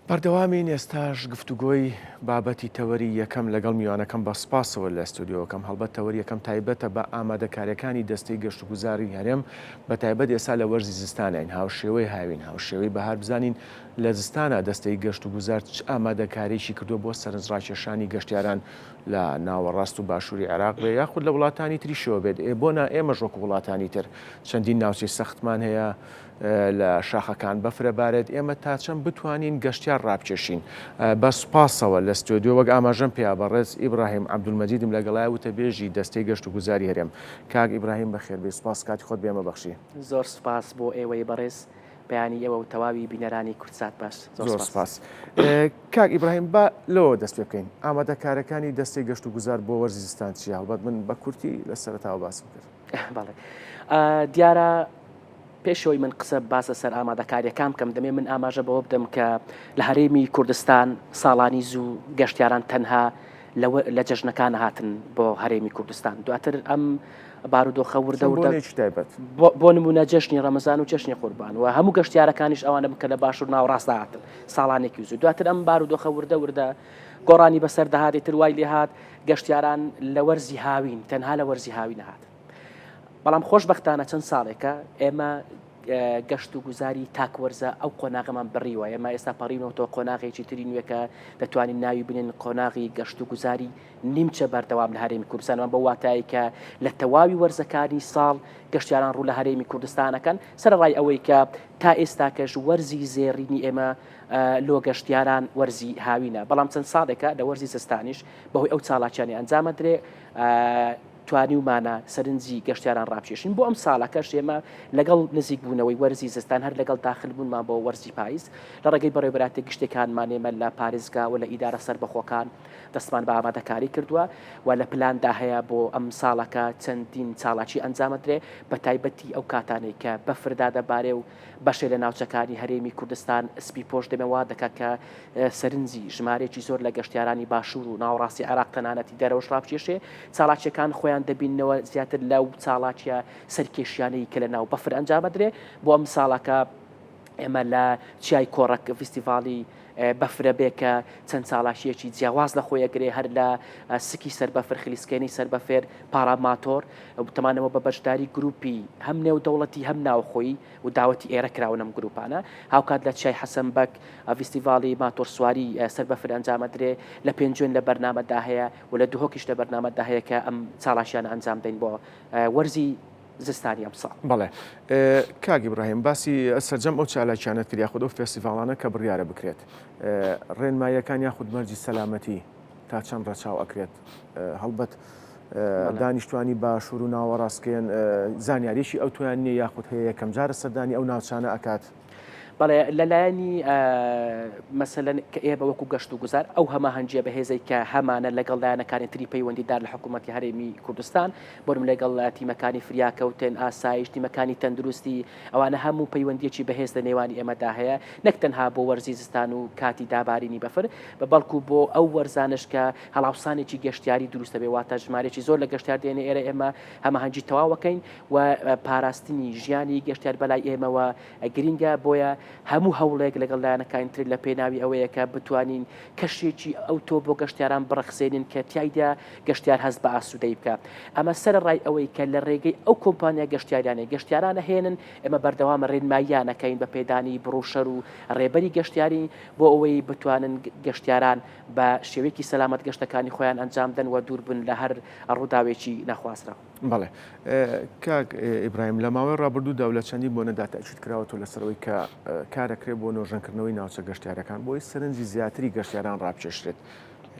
بەردەوامین ئێستاش گفتوگۆی بابەتی تەوەری یەکەم لەگەڵ میوانەکەم بە سپاسەوە لە ئەستودیۆکەم هەڵبەت تەوەری یەکەم تایبەتە بە ئامادەکاریەکانی دەستەی گەشت و گوزاری هەرێم بە تایبەت ئێستا لە وەرزی زستانین هاوشێوەی هاوین هاوشێوەی بەهار بزانین لە زستانە دەستەی گەشت و گوزار چ ئامادەکاریشی کردووە بۆ سەرنجڕاکێشانی گەشتیاران لە ناوەڕاست و باشووری عێراق بێ یاخود لە وڵاتانی تریشەوە بێت بۆنا ئێمەش وەکو وڵاتانی تر چەندین ناوچەی سەختمان هەیە لە شاخەکان بەفرەبارێت ئێمە تا چەند بتوانین گەشتیار ڕابکێشین بە سوپاسەوە لە ستۆدیۆ وەک ئاماژەم پێیا بەڕێز ئیبراهیم عەبدولمەجیدم لەگەڵای وتە بێژی دەستەی گەشت و گوزاری هەرێم کاک ئیبراهیم بەخێربێ سوپاس کاتی خۆت بێمە بەخشی زۆر سوپاس بۆ ئێوەی بەڕێز بەیانی ئێوە و تەواوی بینەرانی کورتسات باش زۆر سوپاس کاک ئیبراهیم با لەوە دەست پێ بکەین ئامادەکارەکانی دەستەی گەشت و گوزار بۆ وەرزی زستان چیە هەڵبەت من بە کورتی لە سەرەتاوە باسم کرد بەڵێ دیارە پێشەوەی من قسە باسە سەر ئامادەکاریەکان بکەم دەمێ من ئاماژە بەوە بدەم کە لە هەرێمی کوردستان ساڵانی زوو گەشتیاران تەنها لە جەژنەکان هاتن بۆ هەرێمی کوردستان دواتر ئەم بارودۆخە وردە بۆ نمونە جەژنی ڕەمەزان و جەژنی قوربان و هەموو گەشتیارەکانیش ئەوانە بکە لە باشوور ناوەڕاست هاتن ساڵانێکی زوو دواتر ئەم بارودۆخە وردە گۆڕانی بەسەر دەهاتی تر وای لێ هات گەشتیاران لە وەرزی هاوین تەنها لە وەرزی هاوین هات بەڵام خۆشبەختانە چەند ساڵێکە ئێمە گەشت و گوزاری تاکوەرزە ئەو قۆناغەمان بڕیوە ئێمە ئێستا پەڕینەوە قۆناغێکی تری نوێکە دەتوانین ناوی بنێن قۆناغی گەشت و گوزاری نیمچە بەردەوام لە هەرێمی کوردستانمان بە واتایی کە لە تەواوی وەرزەکانی ساڵ گەشتیاران ڕوو لە هەرێمی کوردستانەکەن سەرڕای ئەوەی کە تا ئێستا کەش وەرزی زێڕینی ئێمە لۆ گەشتیاران وەرزی هاوینە بەڵام چەند ساڵێکە لە وەرزی زستانیش بەهۆی ئەو چاڵاکیانی ئەنجامەدرێ توانی ومانە سەرنجی گەشتیاران ڕابکێشین بۆ ئەم ساڵەکەش ئێمە لەگەڵ نزیک بوونەوەی وەرزی زستان هەر لەگەڵ داخل بوونمان بۆ وەرزی پاییز لە ڕێگەی بەڕێوەبەراتی گشتێکانمان ئێمە لە پارێزگا و لە ئیدارە سەربەخۆکان دەستمان بە ئامادەکاری کردووە و لە پلاندا هەیە بۆ ئەم ساڵەکە چەندین چاڵاکی ئەنجامەدرێ بە تایبەتی ئەو کاتانەی کە بەفردا دەبارێ و بەشێ لە ناوچەکانی هەرێمی کوردستان سپی پۆش دەمەوە دەکات کە سەرنجی ژمارێکی زۆر لە گەشتیارانی باشوور و ناوەڕاستی عێراق تەنانەتی دەرەوەش ڕابکێشێ چاڵاکیەکان خۆیان دەبینەوە زیاتر لەو چاڵاکیە سەرکێشیانەی کە لە ناو بەفر ئەنجامەدرێ بۆ ئەم ساڵەکە ئێمە لە چیای کۆڕک فیستیڤاڵی بەفرە بێ کە چەند چاڵاشیەکی جیاواز لە خۆیەگرێ هەر لە سکی سەربەفر خلیسکێنی سەربەفێر پاراماتۆر بتمانەوە بە بەشداری گروپی هەم نێودەوڵەتی هەم ناوخۆی و داوەتی ئێرە کراون ئەم گروپانە هاوکات لە چای حەسەنبەک فیستیڤاڵی ماتۆر سواری سەربەفر ئەنجامەدرێ لە پێنجێن لە بەرنامەدا هەیە و لە دوهۆکیش لە بەرنامەدا هەیە کە ئەم چاڵاشیان ئەنجام دەین بۆ وەرزی زستانی ئەم ساڵ بەڵێ کاک ئیبراهیم باسی سەرجەم ئەو چالاکیانت کرد یاخود ئەو فێستیڤاڵانە کە بڕیارە بکرێت ڕێنماییەکان یاخود مەرجی سەلامەتی تا چەند ڕەچاو ئەکرێت هەڵبەت دانیشتوانی باشوور و ناوەڕاستکەن زانیاریشی ئەو تویان نیە یاخود هەیە یەکەم جارە سەردانی ئەو ناوچانە ئەکات بەڵێ لەلایەنی مەسەلەن کە ئێ بە وەکو گەشت و گوزار ئەو هەمە هەنجە بەهێزەی کە هەمانە لەگەڵ لایەنەکانی تری پەیوەندیدار لە حکوومەتی هەرێمی کوردستان بۆرم لەگەڵ تیمەکانی فریاکەوتن ئاسایش تیمەکانی تەندروستی ئەوانە هەموو پەیوەندیەکی بەهێز لە نێوانی ئێمەدا هەیە نەک تەنها بۆ وەرزی زستان و کاتی دابارینی بەفر بە بەڵکو بۆ ئەو وەرزانش کە هەڵاوسانێکی گەشتیاری دروستە بێ واتە ژمارێکی زۆر لە گەشتیار دێنێ ئێرە ئێمە هەمە هەنجی تەواوەکەین و پاراستنی ژیانی گەشتیار بەلای ئێمەوە گرینگە بۆیە هەموو هەوڵێک لەگەڵ لایەنەکان تر لە پێناوی ئەوەیە کە بتوانین کەشێکی ئەو تۆ بۆ گەشتیاران بڕەخسێنین کە تایدا گەشتیار هەست بە ئاسوودەی بکە ئەمە سەرڕای ئەوەی کە لە ڕێگەی ئەو کۆمپانیا گەشتیارانە گەشتیارانە هێنن ئێمە بەردەوامە ڕێنماییانەکەین بە پێدانی بڕوشەر و ڕێبەری گەشتیاری بۆ ئەوەی بتوانن گەشتیاران بە شێوەیەکی سەلامەت گەشتەکانی خۆیان ئەنجام دەن و دوور بن لە هەر ڕووداوێکی نەخوازراوە. بەڵێ کاک ئیبراهیم لە ماوەی ڕابردوودا و لە چەندی بۆ نەداتەچیت کراوەوە لەسەرەوەی کە کارەکرێت بۆ نۆژەنکردنەوەی ناوچە گەشتیارەکان بۆی سەرنجی زیاتری گەشتیاران ڕابکێشرێت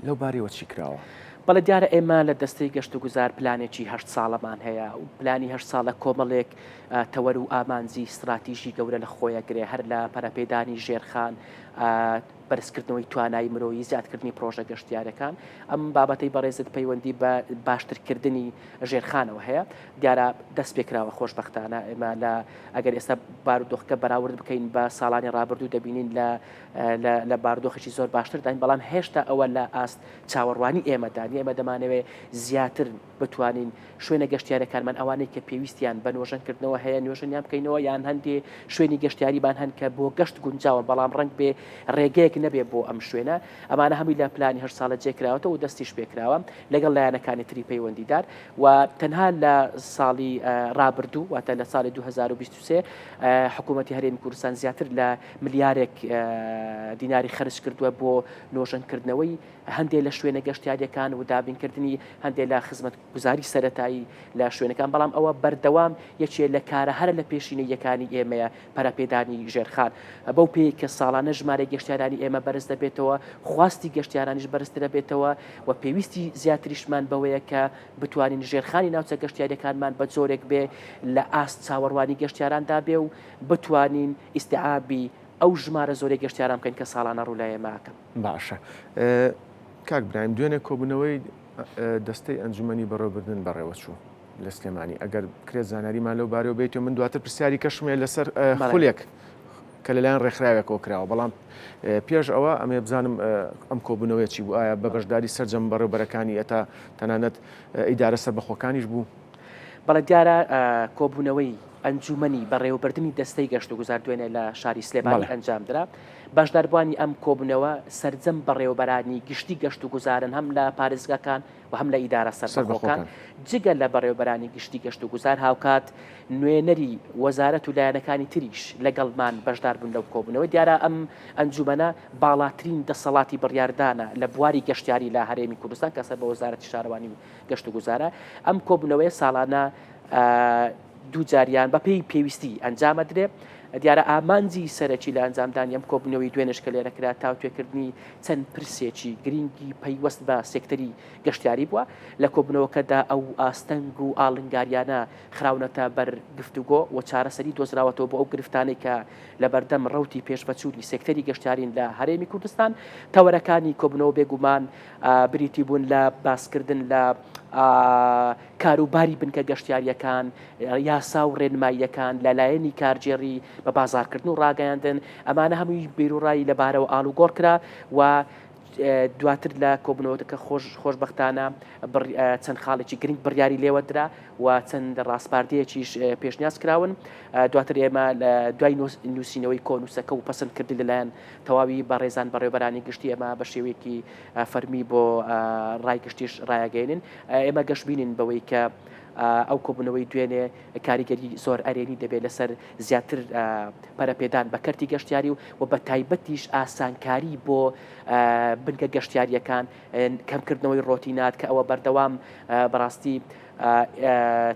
لەو بارەوە چی کراوە؟ بەڵێ دیارە ئێمە لە دەستەی گەشت و گوزار پلانێکی 8 ساڵەمان هەیە و پلانی 8 ساڵە کۆمەڵێک تەوەر و ئامانجی استراتیژی گەورە لە خۆیەگرێ هەر لە پەرەپێدانی ژێرخان بەرزکردنەوەی توانایی مرۆیی زیادکردنی پرۆژە گەشتیارەکان ئەم بابەتەی بەڕێزت پەیوەندی بە باشترکردنی ژێرخانەوە هەیە دیارە دەست پێکراوە خۆشبەختانە ئێمە لە ئەگەر ئێستا بارودۆخەکە بەراورد بکەین بە ساڵانی ڕابردوو دەبینین لە بارودۆخێکی زۆر باشتر داین بەڵام هێشتا ئەوە لە ئاست چاوەڕوانی ئێمەدانی ئێمە دەمانەوێت زیاتر بتوانین شوێنە گەشتیارەکانمان ئەوانەی کە پێویستیان بە نۆژەنکردنەوە هەیە نوێژەنیان بکەینەوە یان هەندێ شوێنی گەشتیاریبان هەن کە بۆ گەشت گونجاوە بەڵام ڕەنگ بێ ڕێگەیەک ڕێک نەبێ بۆ ئەم شوێنە ئەمانە هەمووی لە پلانی هەر ساڵە جێکراوەوە و دەستیش پێکراوە لەگەڵ لایەنەکانی تری پەیوەندیدار و تەنها لە ساڵی ڕابردوو واتە لە ساڵی 2023 حکوومەتی هەرێمی کوردستان زیاتر لە ملیارێک دیناری خرج کردووە بۆ نۆژەنکردنەوەی هەندێک لە شوێنە گەشتیاریەکان و دابینکردنی هەندێک لە خزمەت گوزاری سەرەتایی لە شوێنەکان بەڵام ئەوە بەردەوام یەکێ لە کارە هەرە لە پێشینەیەکانی ئێمەیە پەرەپێدانی ژێرخان بەو پێی کە ساڵانە ژمارە گەشتیارانی ئێمە بەرز دەبێتەوە خواستی گەشتیارانیش بەرزتر دەبێتەوە و پێویستی زیاتریشمان بەوەیە کە بتوانین ژێرخانی ناوچە گەشتیاریەکانمان بە جۆرێک بێ لە ئاست چاوەڕوانی گەشتیاراندا بێ و بتوانین ئیستیعابی ئەو ژمارە زۆرەی گەشتیاران بکەین کە ساڵانە ڕوولای ئێمەکەم باشە کاک برایم دوێنێ کۆبوونەوەی دەستەی ئەنجومەنی بەڕێوەبردن بەڕێوەچوو لە سلێمانی ئەگەر کرێت زاناریمان لەو بارەوە بێت و من دواتر پرسیاری کەشمێ لەسەر خولێک کە لەلایەن ڕێکخراوێکەوە کراوە بەڵام پێش ئەوە ئەمێ بزانم ئەم کۆبوونەوەیەکی بوو ئایا بە بەشداری سەرجەم بەڕێوەبەرەکانی ئێتا تەنانەت ئیدارە سەربەخۆکانیش بوو بەڵێ دیارە کۆبوونەوەی ئەنجومەنی بەڕێوەبردننی دەستەی گەشت و گوزار دوێنێ لە شاری سلێمانی ئەنجامدرا باشداربوانی ئەم کۆبوونەوە سەرجەم بەڕێوەبەرانی گشتی گەشت و گوزارن هەم لە پارێزگاکان و هەم لە ئیدارە سەربەخۆکان جگە لە بەڕێوەبەرانی گشتی گەشت و گوزار هاوکات نوێنەری وەزارەت و لایەنەکانی تریش لەگەڵمان بەشدار بوون لەو کۆبوونەوە دیارە ئەم ئەنجومەنە باڵاترین دەسەڵاتی بڕیاردانە لە بواری گەشتیاری لە هەرێمی کوردستان کەسە بە وەزارەتی شارەوانی و گەشت و گوزارە ئەم کۆبوونەوەی ساڵانە دوو جاریان بە پێی پێویستی ئەنجامەدرێ دیارە ئامانجی سەرەکی لە ئەنجامدانی ئەم کۆبوونەوەی دوێنش کە لێرەکرا تاوتوێکردنی چەند پرسێکی گرنگی پەیوەست بە سێکتەری گەشتیاری بووە لە کۆبوونەوەکەدا ئەو ئاستەنگ و ئاڵنگاریانە خراونەتە بەر گفتوگۆ و چارەسەری دۆزراوەتەوە بۆ ئەو گرفتانەی کە لە بەردەم ڕەوتی پێشبەچووری سێکتەری گەشتیارین لە هەرێمی کوردستان تەوەرەکانی کۆبوونەوە بێگومان بریتی بوون لە باسکردن لە کاروباری بنکە گەشتیاریەکان یاسا و ڕێنماییەکان لەلایەنی کارجێڕی بە بازارکردن و ڕاگەیاندن ئەمانە هەمووی بیرروڕایی لەبارەوە ئاڵوگۆڕ کرا و دواتر لە کۆبنەوەکە خۆشببختانە چەند خاڵێکی گرنگ بڕیاری لێوەدرا و چەند ڕاستپاردەیەکیش پێشنیاز کراون دواتر ئێمە لە دوای نووسینەوەی کۆنووسەکە و پەسەندکردی لەلایەن تەواوی بەڕێزان بەڕێوەبەرانی گشتی ئێمە بە شێوەیەکی فەرمی بۆ ڕای گشتیش ڕایگەێنن ئێمە گەشتبینین بەوەی کە ئەو کۆبوونەوەی دوێنێ کاریگەری زۆر ئەرێنی دەبێت لەسەر زیاتر پەرەپێدان بە کەرتی گەشتیاری و بە تایبەتیش ئاسانکاری بۆ بنکە گەشتیاریەکان کەمکردنەوەی ڕۆتینات کە ئەوە بەردەوام بەڕاستی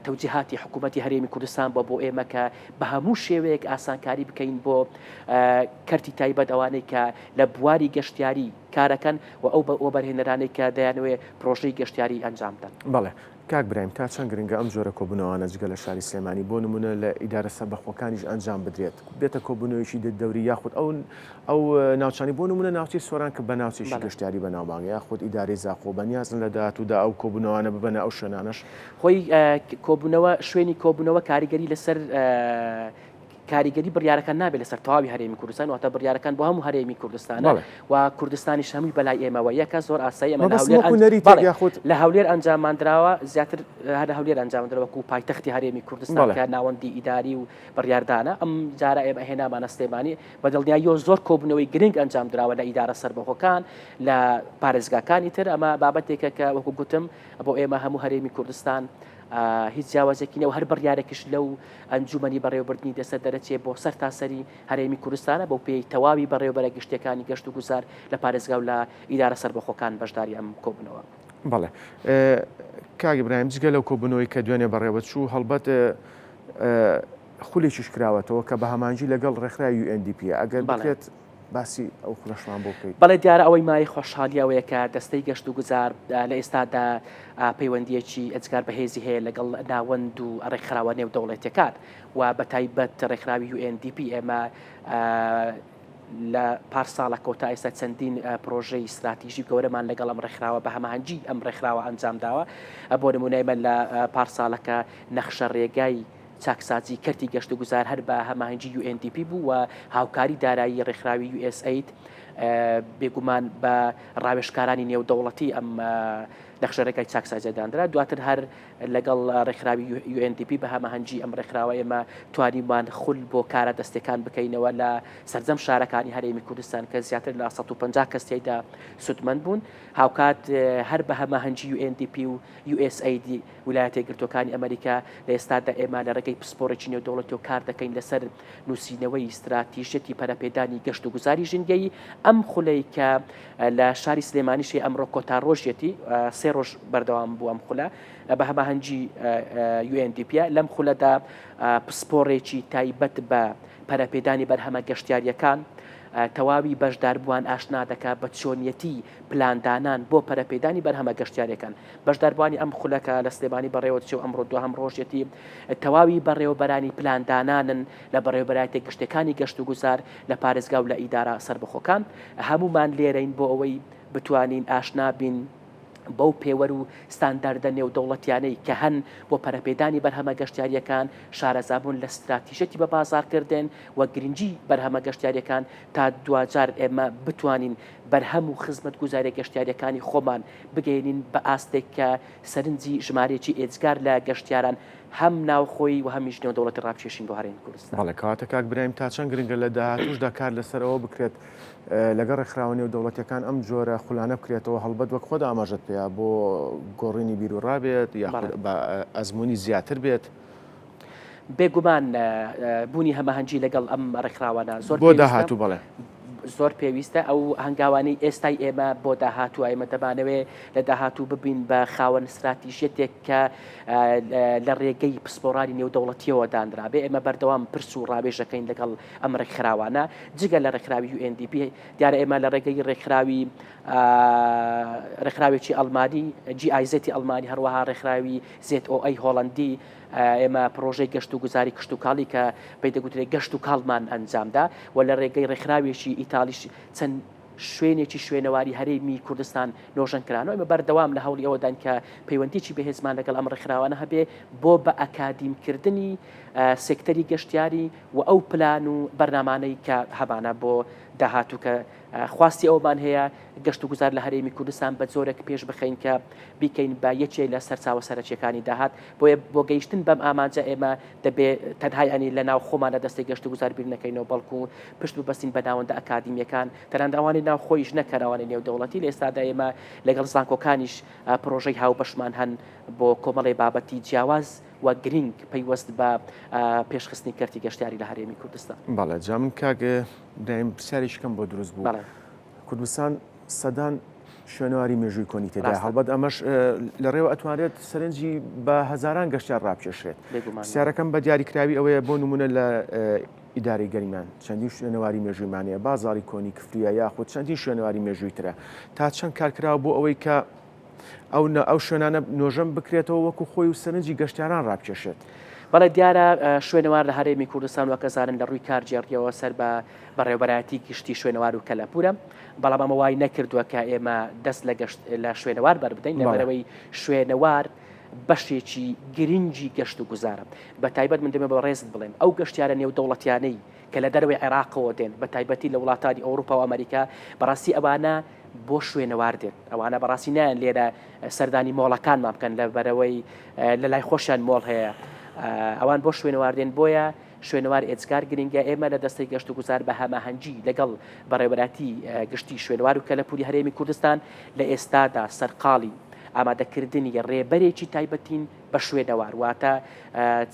تەوجیهاتی حکوومەتی هەرێمی کوردستان بۆ ئێمە کە بە هەموو شێوەیەک ئاسانکاری بکەین بۆ کەرتی تایبەت ئەوانەی کە لە بواری گەشتیاری کارەکەن و ئەو بەرهێنەرانەی کە دەیانوێ پرۆژەی گەشتیاری ئەنجامدەن. بەڵێ کاک برایم تا چەند گرنگە ئەم جۆرە کۆبوونەوەوانە جگە لە شاری سلێمانی بۆ نمونە لە ئیدارە سەربەخۆکانیش ئەنجام بدرێت بێتە کۆبوونەوەیشی دەوری یاخود ئەو ناوچانی بۆ نمونە ناوچی سۆران کە بە ناوچێکی گەشتیاری بەناوبانگ یاخود ئیدارەی زاخۆ بەنیازن لە داهاتوودا ئەو کۆبوونەوەوانە ببەنە ئەو شوێنانەش خۆی کۆبوونەوە شوێنی کۆبوونەوە کاریگەری لەسەر کاریگەری بڕیارەکان نابێت لەسەر تەواوی هەرێمی کوردستان واتە بڕیارەکان بۆ هەموو هەرێمی کوردستانە و کوردستانیش هەمووی بەلای ئێمەوە یەکە زۆر ئاسایی ئەمە لە هەولێر ئەنجاماندراوە زیاتر هەر هەولێر ئەنجامدرا وەکو پایتەختی هەرێمی کوردستان کە ناوەندی ئیداری و بڕیاردانە ئەم جارە ئێمە هێنامانە سلێمانی بە دڵنیاییەوە زۆر کۆبوونەوەی گرنگ ئەنجامدراوە لە ئیدارە سەربەخۆکان لە پارێزگاکانی تر ئەمە بابەتێکە کە وەکو گوتم بۆ ئێمە هەموو هەرێمی کوردستان هیچ جیاوازێکینەوە هەر بڕیارێکش لەو ئەنجومەنی بەڕێوەبردنی دەسەر دەرەچێت بۆ سەر تاسەری هەرێمی کوردستانە بۆ پێی تەواوی بەڕێوەبەرە گشتەکانی گەشت و گوزار لە پارێزگا و لە ئیدارە سەربەخۆکان بەشداری ئەم کۆبوونەوە. بەڵێ کاک برایم جگە لەو کۆبوونەوەی کە دوێنێ بەڕێوەچوو هەڵبەت خولێکیش کراوەتەوە کە بە هەمانجی لەگەڵ ڕێکخراوی UNDP ئەگەر بکرێت باسی ئەو خولەشمان بۆ بکەیت. بەڵێ دیارە ئەوەی مای خۆشحالیەوەیە کە دەستەی گەشت و گوزار لە ئێستادا پەیوەندیەکی ئەجگار بەهێزی هەیە لەگەڵ ناوەند و ڕێکخراوە نێودەوڵەتیەکان و بە تایبەت ڕێکخراوی UNDP ئێمە لە پارساڵە کۆتا ئێستا چەندین پرۆژەی استراتیژی گەورەمان لەگەڵ ئەم ڕێکخراوە بە هەماهەنگی ئەم ڕێکخراوە ئەنجامداوە بۆ نمونەی من لە پارساڵەکە نەخشە ڕێگای چاکسازی کەرتی گەشت و گوزار هەر بە هەماهەنگی UNDP بوو و هاوکاری دارایی ڕێکخراوی USAID بێگومان بە ڕاوێژکارانی نێودەوڵەتی ئەم نەخشەرەکەی چاکسازێدانرا دواتر هەر لەگەڵ ڕێکخراوی UNDP بە هەماهەنگی ئەم ڕێکخراوە ئێمە توانیمان خول بۆ کارە دەستەکان بکەینەوە لە سەرجەم شارەکانی هەرێمی کوردستان کە زیاتر لە 150 کەس تێیدا سودمەند بوون هاوکات هەر بە هەماهەنگی UNDP و USAID ویلایەتە یەکگرتووەکانی ئەمریکا لە ئێستادا ئێمە لە ڕێگەی پسپۆڕێکی نێودەوڵەتی و کار دەکەین لەسەر نووسینەوەی استراتیژەتی پەرەپێدانی گەشت و گوزاری ژینگەی ئەم خولەی کە لە شاری سلێمانیشی ئەمڕۆ کۆتا ڕۆژێتی 3 ڕۆژ بەردەوام بوو ئەم خولە بە هەماهەنگی UNDP لەم خولەدا پسپۆڕێکی تایبەت بە پەرەپێدانی بەرهەمە گەشتیاریەکان تەواوی بەشداربووان ئاشنا دەکات بە چۆنیەتی پلاندانان بۆ پەرەپێدانی بەرهەمە گەشتیارەکان بەشداربوانی ئەم خولەکە لە سلێمانی بەڕێوە چێ و ئەمڕۆ دوهەم ڕۆژێتی تەواوی بەڕێوەبەرانی پلاندانانن لە بەڕێوەبەرایەتی گشتەکانی گەشت و گوزار لە پارێزگا و لە ئیدارە سەربەخۆکان هەمومان لێرەین بۆ ئەوەی بتوانین ئاشنا بین بەو پێوەەر و ستانداردە نێودەوڵەتیانەی کە هەن بۆ پەرەپێدانی بەرهەمە گەشتیاریەکان شارەزابوون لە استراتیژەتی بە بازارکردن و گرنگی بەرهەمە گەشتیاریەکان تا دوجار ئێمە بتوانین بەرهەم و خزمەت گوزاری گەشتیاریەکانی خۆمان بگەێنین بە ئاستێک کە سەرنجی ژمارەیەکی ئێجگار لە گەشتیاران هەم ناوخۆی و هەمیش نێودەوڵەتی ڕابکێشین بۆ هەرێمی کوردستان. بەڵێ کاتە کاک برایم تا چەند گرنگە لە داهاتووشدا کار لەسەرەوە بکرێت لەگەڵ ڕێکخراوە نێودەوڵەتیەکان ئەم جۆرە خولانە بکرێتەوە هەڵبەت وەک خۆدا ئاماژەت پێیا بۆ گۆڕینی بیر و ڕابێت یا بە ئەزمموی زیاتر بێت بێگومان بوونی هەماهەنگی لەگەڵ ئەم ڕێکخراوانە زۆر بۆ داهاتوو بڵێ زۆر پێویستە ئەو هەنگاوانەی ئێستای ئێمە بۆ داهاتوو ئێمە دەبانەوێ لە داهاتوو ببین بە خاوەن استراتیژیەتێک کە لە ڕێگەی پسپۆڕانی نێودەوڵەتیەوە دانرابێ ئێمە بەردەوام پرس و ڕاوێژەکەین لەگەڵ ئەم ڕێکخراوانە جگە لە ڕێکخراوی UNDP دیارە ئێمە لە ڕێگەی ڕێکخراوێکی ئەڵمانی GIZ ئەڵمانی هەروەها ڕێکخراوی ZOA هۆڵندی ئێمە پرۆژەی گەشت و گوزاری کشت و کاڵی کە پێی دەگوترێت گەشت و کاڵمان ئەنجامدا و لە ڕێگەی ڕێکخراوێکی ئیتالیش چەند شوێنێکی شوێنەواری هەرێمی کوردستان نۆژەن کرانەوە ئمە بەردەوام لە هەوڵی ئەوەدان کە پەیوەندیی بەهێزمان لەگەڵ ئەم ڕێکخراوانە هەبێ بۆ بە ئەکادیمکردنی سێکتەری گەشتیاری و ئەو پلان و بەرنامانەی کە هەبانە بۆ داهاتوو کە خواستی ئەومان هەیە گەشت و گوزار لە هەرێمی کوردستان بە زۆرێک پێش بخەین کە بیکەین بە یەکێ لە سەرچاوە سەرچیەکانی داهات بۆ گەیشتن بەم ئامانجە ئێمە دەبێت تەنهایانی لە ناو خۆمانە دەستی گەشت و گوزار بیر نەکەینەوە بەڵکو پشت ببەستین بە ناوەندە ئەکادیمیەکان تەنانەوانی ناو خۆیش نەکەراوانی نێودەوڵەتی لە ئێستادا ئێمە لەگەڵ زانکۆکانیش پرۆژەی هاوبەشمان هەن بۆ کۆمەڵی بابەتی جیاواز و گرنگ پەیوەست بە پێشخستنی کەرتی گەشتیاری لە هەرێمی کوردستان. بەڵێ جا من کاگە دایم پرسیاریشکەم بۆ دروست بوو کوردستان سەدان شوێنەواری مێژووی کۆنی تێدا هەڵبەت ئەمەش لە ڕێوە ئەتوانێت سەرنجی بە هەزاران گەشتیار ڕابکێشێت پرسیارەکەم بە دیاریکراوی ئەوەیە بۆ نمونە لە ئیداری گەریمان چەندی شوێنەواری مێژوویمانەیە بازاڕی کۆنی کفریە یاخود چەندی شوێنەواری مێژووی ترە تا چەند کارکراوە بۆ ئەوەی کە ئەو شوێنانە نۆژەم بکرێتەوە وەکو خۆی و سەرنجی گەشتیاران ڕابکێشێت. بەڵێ دیارە شوێنەوار لە هەرێمی کوردستان وەکەزانن لە ڕووی کارجێڕیەوە سەر بە بەڕێوەبەرایەتی گشتی شوێنەوار و کەلەپورە بەڵام ئەمە وای نەکردووە کە ئێمە دەست لە شوێنەوار بەربدەین لەبەرەوەی شوێنەوار بەشێکی گرنگی گەشت و گوزارە بە تایبەت من دەمێ بە ڕێزت بڵێم ئەو گەشتیارە نێودەوڵەتیانەی کە لە دەروی عێراقەوە دێن بە تایبەتی لە وڵاتانی ئەوروپا و ئەمریکا بەڕاستی ئەوانە بۆ شوێنەوار دێن ئەوانە بەڕاستی نیان لێرە سەردانی مۆڵەکانمان بکەن لەبەرەوەی لە لای خۆشیان مۆڵ هەیە ئەوان بۆ شوێنەواردێن بۆیە شوێنەوار ئێجگار گرنگە ئێمە لە دەستەی گەشت و گوزار بە هەماهەنگی لەگەڵ بەڕێوەبەراتی گشتی شوێنەوار و کەلەپوری هەرێمی کوردستان لە ئێستادا سەرقاڵی ئامادەکردنی ڕێبەرێکی تایبەتین بە شوێنەوار واتە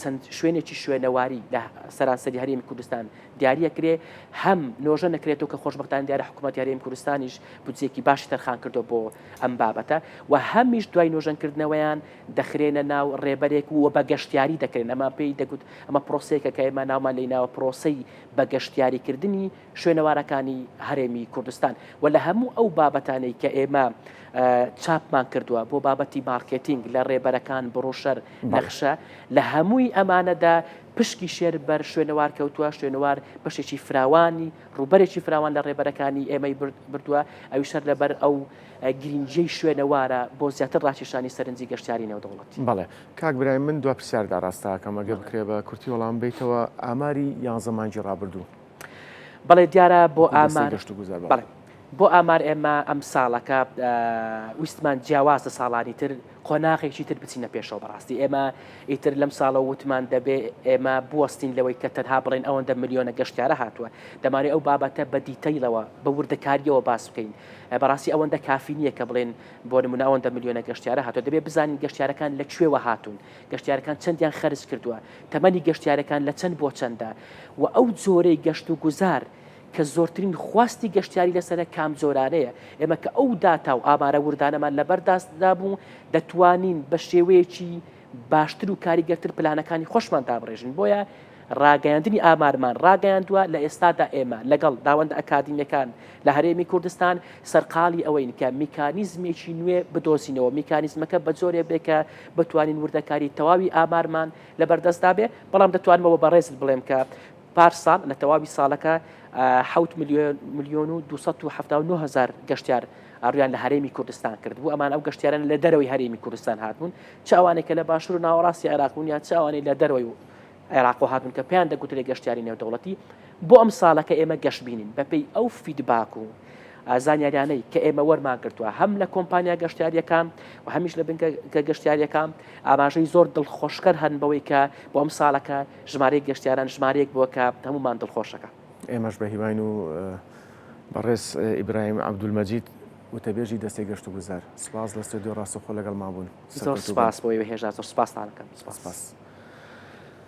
چەند شوێنێکی شوێنەواری لە سەرانسەری هەرێمی کوردستان دیاریەکرێ هەم نۆژە نەکرێتەوە کە خۆشبەختان دیارە حکوومەت هەرێمی کوردستانیش بودجێکی باشی تەرخان کردو بۆ ئەم بابەتە و هەمیش دوای نۆژەنکردنەوەیان دەخرێنە ناو ڕێبەرێک و بە گەشتیاری دەکرێن ئەمە پێی دەگوت ئەمە پرۆسەیەکە کە ئێمە ناومان لێی ناوە پرۆسەی بە گەشتیاریکردنی شوێنەوارەکانی هەرێمی کوردستان و لە هەموو ئەو بابەتانەی کە ئێمە چاپمان کردووە بۆ بابەتی مارکێتینگ لە ڕێبەرەکان بڕۆشەر نەخشە لە هەمووی ئەمانەدا پشکی شێر بەر شوێنەوار کەوتووە شوێنەوار بەشێکی فراوانی ڕوبەرێکی فراوان لە ڕێبەرەکانی ئێمەی بردووە ئەوی شەر لەبەر ئەو گرنجەی شوێنەوارە بۆ زیاتر ڕاکێشانی سەرنجی گەشتیاری نێودەوڵەتی. بەڵێ کاک برایم من دو پرسیاردا ڕاستاکەم ئەگە بکرێ بە کورتی وەڵام بیتەوە ئاماری 11 مانگی ڕابردوو بەڵێ دیارە بۆ ئامار بۆ ئامار ئێمە ئەم ساڵەکە ویستمان جیاواز لە ساڵانی تر قۆناغێکی تر بچینە پێشەوە بەڕاستی ئێمە ئیتر لەم ساڵە وتمان دەبێ ئێمە بوەستین لەوەی کە تەنها بڵێن ئەوەندە ملیۆنە گەشتیارە هاتووە دەمانێت ئەو بابەتە بە دیتەیلەوە بە وردەکاریەوە باس بکەین بەڕاستی ئەوەندە کافی نییە کە بڵێن بۆ نمونە ئەوەندە ملیۆنە گەشتیارە هاتووە دەبێت بزانین گەشتیارەکان لەکوێوە هاتوون گەشتیارەکان چەندیان خەرج کردووە تەمەنی گەشتیارەکان لە چەند بۆ چەندە و ئەو جۆرەی گەشت و گوزار کە زۆرترین خواستی گەشتیاری لەسەر کام جۆرانەیە ئێمە کە ئەو داتا و ئامارە وردانەمان لەبەرداستدا بوو دەتوانین بە شێوەیەکی باشتر و کاریگەرتر پلانەکانی خۆشمان دابڕێژین بۆیە ڕاگەیاندنی ئامارمان ڕاگەیاندووە لە ئێستادا ئێمە لەگەڵ داوەندە ئەکادیمیەکان لە هەرێمی کوردستان سەرقاڵی ئەوەین کە میکانیزمێکی نوێ بدۆزینەوە میکانیزمەکە بە جۆرێ بێکە بتوانین وردەکاری تەواوی ئامارمان لەبەردەستدا بێ بەڵام دەتوانمەوە بەڕێزت بڵێم کە پارسال لە تەواوی ساڵەکە 7 ملیۆن و 279 هزار گەشتیار ئاڕویان لە هەرێمی کوردستان کرد بوو ئەمان ئەو گەشتیاران لە دەرەوەی هەرێمی کوردستان هاتبوون چاوانێک کە لە باشوور و ناوەڕاستی عێراقون یان چاوانەی لە دەرەوەی عێراق و هاتون کە پێیان دەگوترێ گەشتیاری نێودەوڵەتی بۆ ئەم ساڵەکە ئێمە گەشت بینین بەپێی ئەو فیدباک و زانیاریانەی کە ئێمە وەرمان کردووە هەم لە کۆمپانیا گەشتیاریەکان و هەمیش لە بنکە گەشتیاریەکان ئاماژەی زۆر دڵخۆشکەر هەن بەوەی کە بۆ ئەم ساڵەکە ژمارەی گەشتیاران ژمارەیەک بووە کە هەمومان دڵخۆشەکە ئێمەش بە هیوان و بەڕێز ئیبراهیم عەبدولمەجید وتەبێژی دەستەی گەشت و گوزار سپاس لە ستودیۆ ڕاستەوخۆ لەگەڵ مابوون زۆر سپاس بۆی بەهێژا زۆر سپاستان دەکەم سپاس